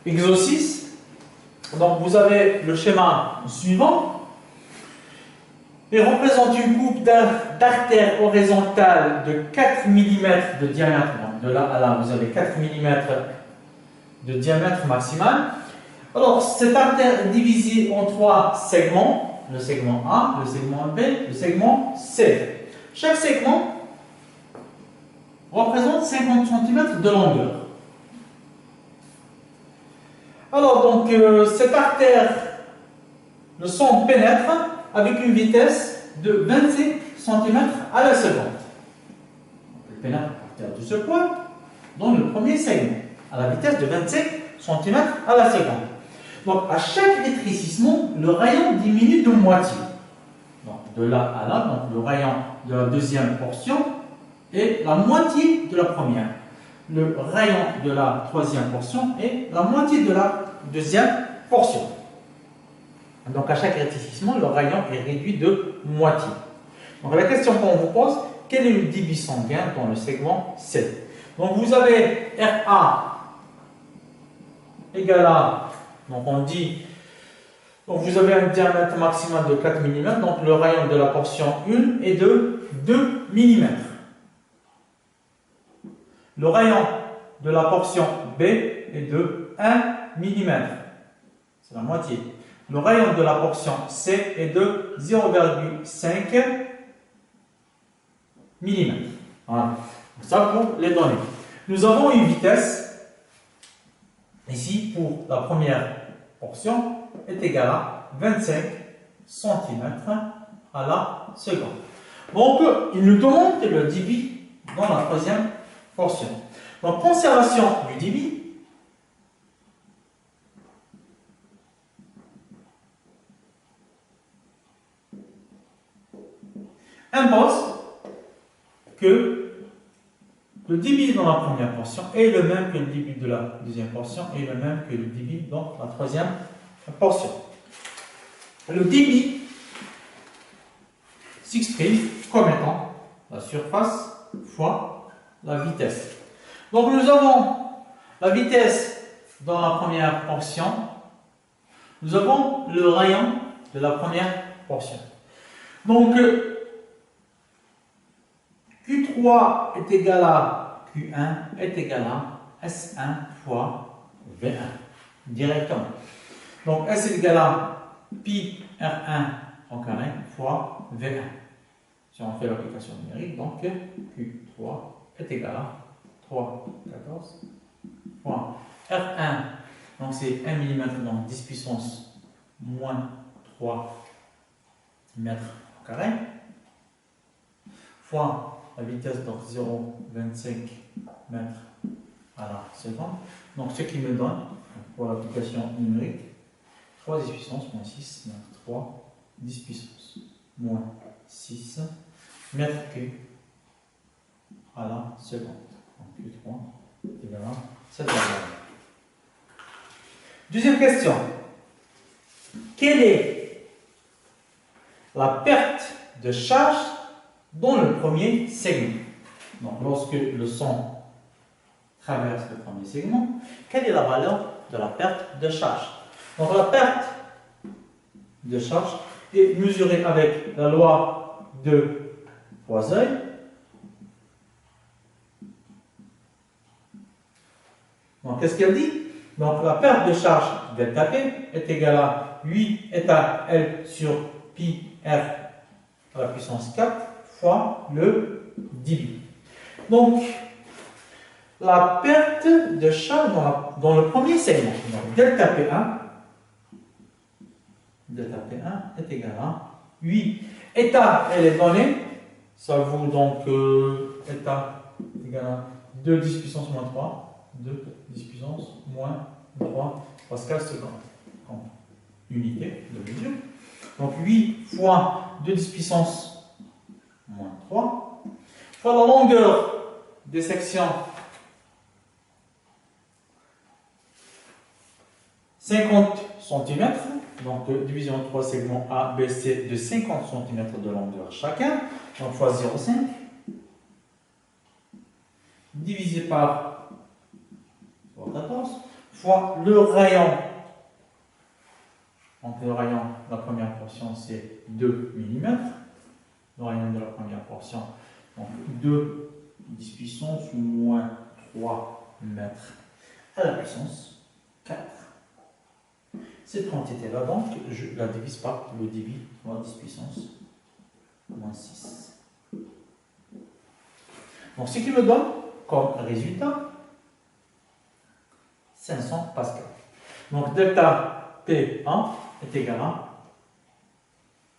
Exo 6. Donc vous avez le schéma suivant. Il représente une coupe d'artère horizontale de 4 mm de diamètre. Donc de là à là, vous avez 4 mm de diamètre maximal. Alors, cette artère est divisée en 3 segments. Le segment A, le segment B, le segment C. Chaque segment représente 50 cm de longueur. Alors, donc, cette artère, le sang pénètre avec une vitesse de 25 cm à la seconde. Elle pénètre à partir de ce point dans le premier segment, à la vitesse de 25 cm à la seconde. Donc, à chaque rétrécissement, le rayon diminue de moitié. Donc, de là à là, donc, le rayon de la deuxième portion est la moitié de la première. Le rayon de la troisième portion est la moitié de la deuxième portion. Donc, à chaque rétrécissement, le rayon est réduit de moitié. Donc, la question qu'on vous pose, quel est le débit sanguin dans le segment C? Donc, vous avez RA égale à, donc on dit, donc vous avez un diamètre maximal de 4 mm, donc le rayon de la portion 1 est de 2 mm. Le rayon de la portion B est de 1 mm. C'est la moitié. Le rayon de la portion C est de 0,5 mm. Voilà. Ça pour les données. Nous avons une vitesse, ici, pour la première portion, est égale à 25 cm à la seconde. Donc, il nous demande le débit dans la troisième portion. Donc, conservation du débit. Impose que le débit dans la première portion est le même que le débit de la deuxième portion et le même que le débit dans la troisième portion. Le débit s'exprime comme étant la surface fois la vitesse. Donc nous avons la vitesse dans la première portion, nous avons le rayon de la première portion. Donc Q3 est égal à Q1 est égal à S1 fois V1 directement. Donc S est égal à pi R1 en carré fois V1. Si on fait l'application numérique, donc Q3 est égal à 3,14 fois R1, donc c'est 1 mm, donc 10 puissance moins 3 mètres au carré, fois la vitesse, donc 0,25 mètres à la seconde. Donc ce qui me donne, pour l'application numérique, 3 10 puissance moins 6 mètres 3, 10 puissance moins 6 mètres cube à la seconde. Donc Q3 est égal à cette valeur. Deuxième question. Quelle est la perte de charge dans le premier segment? Donc lorsque le son traverse le premier segment, quelle est la valeur de la perte de charge? Donc la perte de charge est mesurée avec la loi de Poiseuille. Donc qu'est-ce qu'elle dit? Donc la perte de charge delta P est égale à 8 état L sur pi R à la puissance 4 fois le débit. Donc la perte de charge dans le premier segment, donc delta P1 est égal à 8 état L est donné, ça vaut donc état égal à 2 10 puissance moins 3, 2 10 puissance moins 3 Pascal seconde en unité de mesure. Donc 8 fois 2 10 puissance moins 3 fois la longueur des sections 50 cm, donc division 3 segments A, B, C de 50 cm de longueur chacun, donc fois 0,5, divisé par 14, fois le rayon. Donc le rayon, la première portion c'est 2 mm. Le rayon de la première portion, donc 2 10 puissance moins 3 mètres à la puissance 4. Cette quantité-là, donc, je la divise par le débit, 10 puissance moins 6. Donc, ce qui me donne comme résultat 500 pascal. Donc, delta P1 est égal à,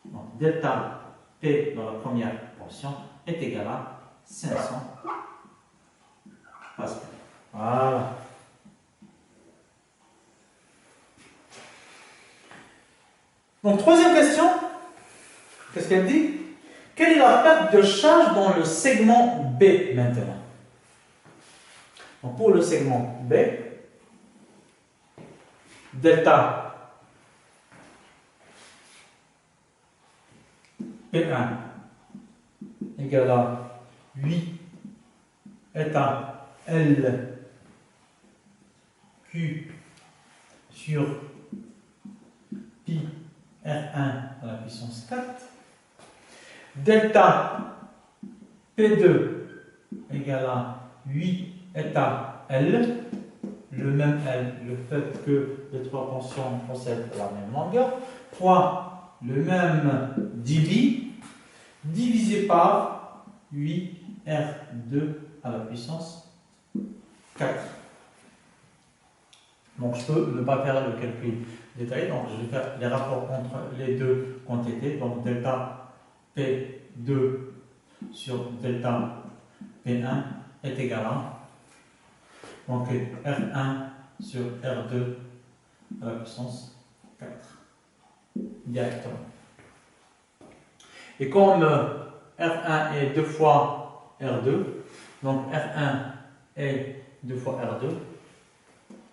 donc, delta P dans la première portion est égal à 500 pascal. Voilà. Donc, troisième question, qu'est-ce qu'elle dit? Quelle est la perte de charge dans le segment B maintenant? Donc, pour le segment B, delta P1 égale à 8 état L Q sur pi R1 à la puissance 4. Delta P2 égale à 8 état L, le même L, le fait que les trois tensions possèdent la même longueur, fois le même débit, divisé par 8 R2 à la puissance 4. Donc je peux ne pas faire le calcul détaillé, donc je vais faire les rapports entre les deux quantités, donc delta P2 sur delta P1 est égal à, donc R1 sur R2 à la puissance 4 directement. Et comme R1 est 2 fois R2, donc R1 est 2 fois R2,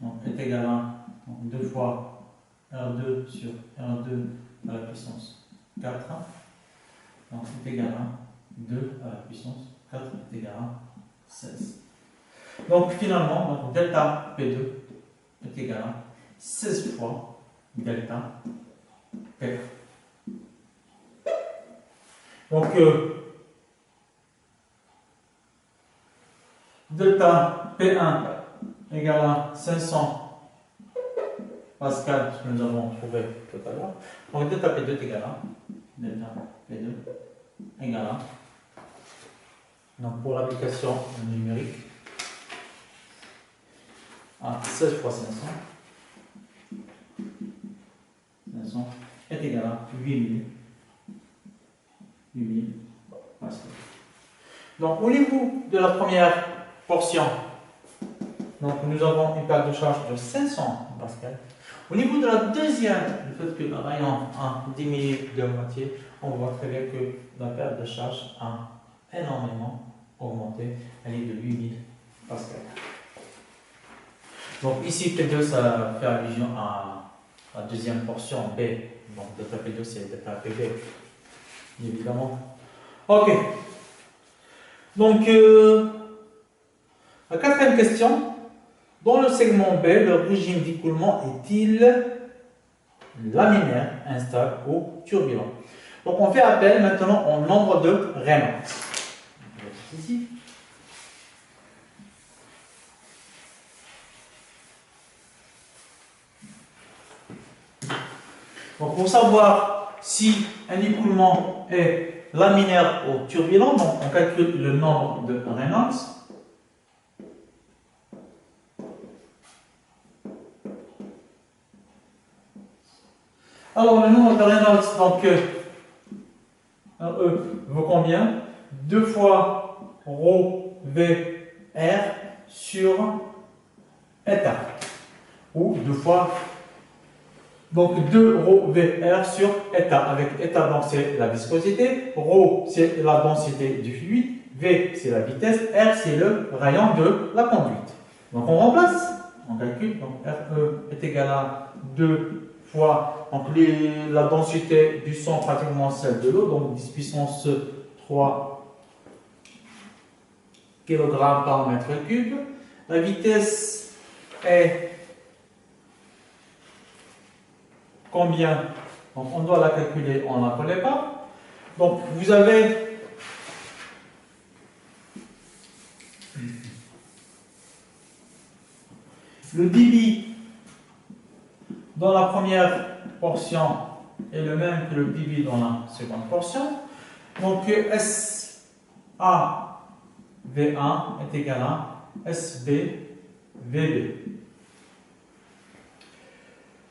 donc est égal à donc 2 fois R2 sur R2 à la puissance 4, donc est égal à 2 à la puissance 4 est égal à 16. Donc finalement, donc, delta P2 est égal à 16 fois delta P1. Donc delta P1 égale à 500 pascal, ce que nous avons trouvé tout à l'heure. Donc delta P2 est égal à delta P2 égale à, donc pour l'application numérique, à 16 fois 500 est égal à 8000 pascal. Donc au niveau de la première portion, donc nous avons une perte de charge de 500 pascal. Au niveau de la deuxième, le fait que le rayon a diminué de moitié, on voit très bien que la perte de charge a énormément augmenté. Elle est de 8000 pascal. Donc ici P2 ça fait allusion à la deuxième portion B. Donc delta P2 c'est delta PB, évidemment. Ok. Donc la quatrième question. Dans le segment B, le régime d'écoulement est-il laminaire, instable ou turbulent? Donc on fait appel maintenant au nombre de Reynolds. Ici. Donc pour savoir si un écoulement est laminaire ou turbulent, donc on calcule le nombre de Reynolds. Alors le nombre de Reynolds, donc vaut combien? 2 fois ρ V R sur état, ou 2 fois, donc 2 ρ V R sur état, avec état donc c'est la viscosité, ρ c'est la densité du fluide, V c'est la vitesse, R c'est le rayon de la conduite. Donc on remplace, on calcule, donc RE est égal à 2 fois donc la densité du sang pratiquement celle de l'eau, donc 10 puissance 3 kg par mètre cube. La vitesse est combien? Donc on doit la calculer, on ne la connaît pas. Donc vous avez le débit dans la première portion est le même que le débit dans la seconde portion. Donc SA V1 est égal à SB VB.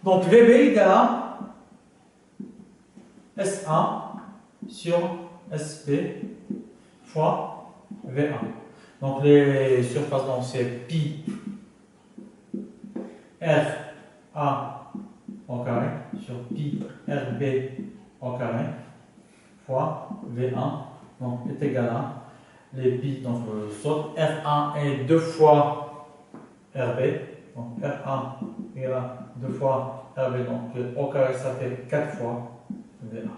Donc VB est égal à SA sur SB fois V1. Donc les surfaces, donc c'est pi RA au carré sur pi RB au carré fois V1, donc est égal à les pi, donc saute R1 est 2 fois RB, donc R1 égale à 2 fois RB, donc au carré ça fait 4 fois V1.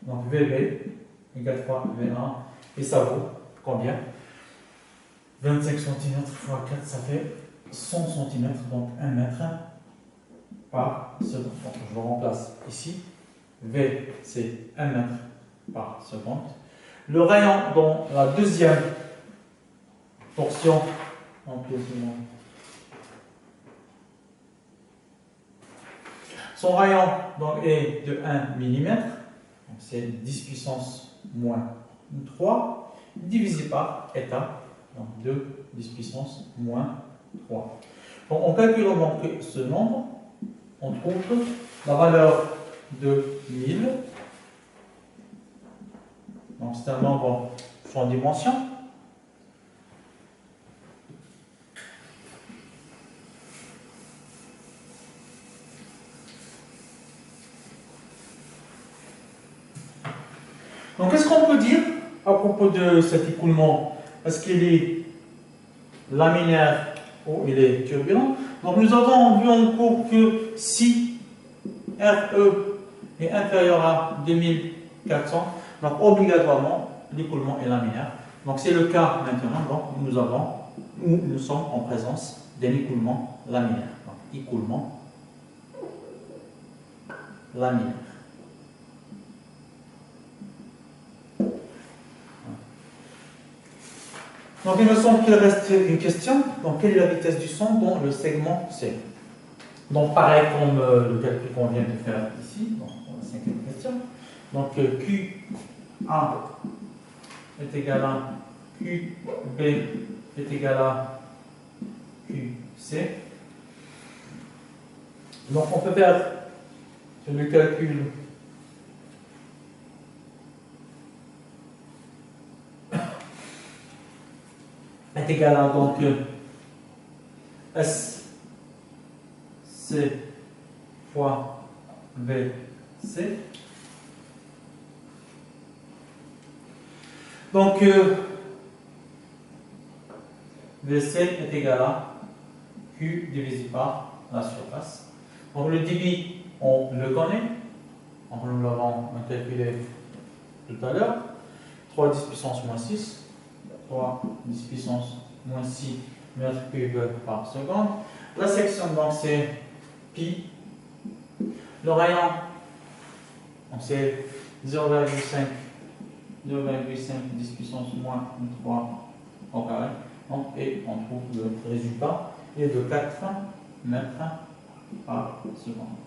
Donc VB est 4 fois V1 et ça vaut combien? 25 cm fois 4, ça fait 100 cm, donc 1 mètre par seconde. Donc je le remplace ici. V, c'est 1 mètre par seconde. Le rayon dans la deuxième portion, son rayon donc, est de 1 mm, donc c'est 10 puissance moins 3, divisé par état, donc 2 10 puissance moins 3. Donc, en calculant donc ce nombre, on trouve la valeur de 1000. Donc c'est un nombre sans dimension. Donc qu'est-ce qu'on peut dire à propos de cet écoulement? Est-ce qu'il est laminaire ou il est turbulent? Donc nous avons vu en cours que si RE est inférieur à 2400, donc obligatoirement l'écoulement est laminaire. Donc c'est le cas maintenant, donc nous sommes en présence d'un écoulement laminaire. Donc écoulement laminaire. Donc il me semble qu'il reste une question. Donc quelle est la vitesse du son dans le segment C? Donc pareil comme le calcul qu'on vient de faire ici, donc pour la cinquième question. Donc QA est égal à QB est égal à QC. Donc on peut faire le calcul est égal à donc SC fois VC. Donc VC est égal à Q divisé par la surface. Donc le débit, on le connaît. Donc nous l'avons calculé tout à l'heure. 3 10 puissance moins 6. 3 10 puissance moins 6 mètres cubes par seconde. La section, donc, c'est pi. Le rayon, c'est 0,5 10 puissance moins 3 au carré. Donc, et on trouve le résultat est de 4 mètres par seconde.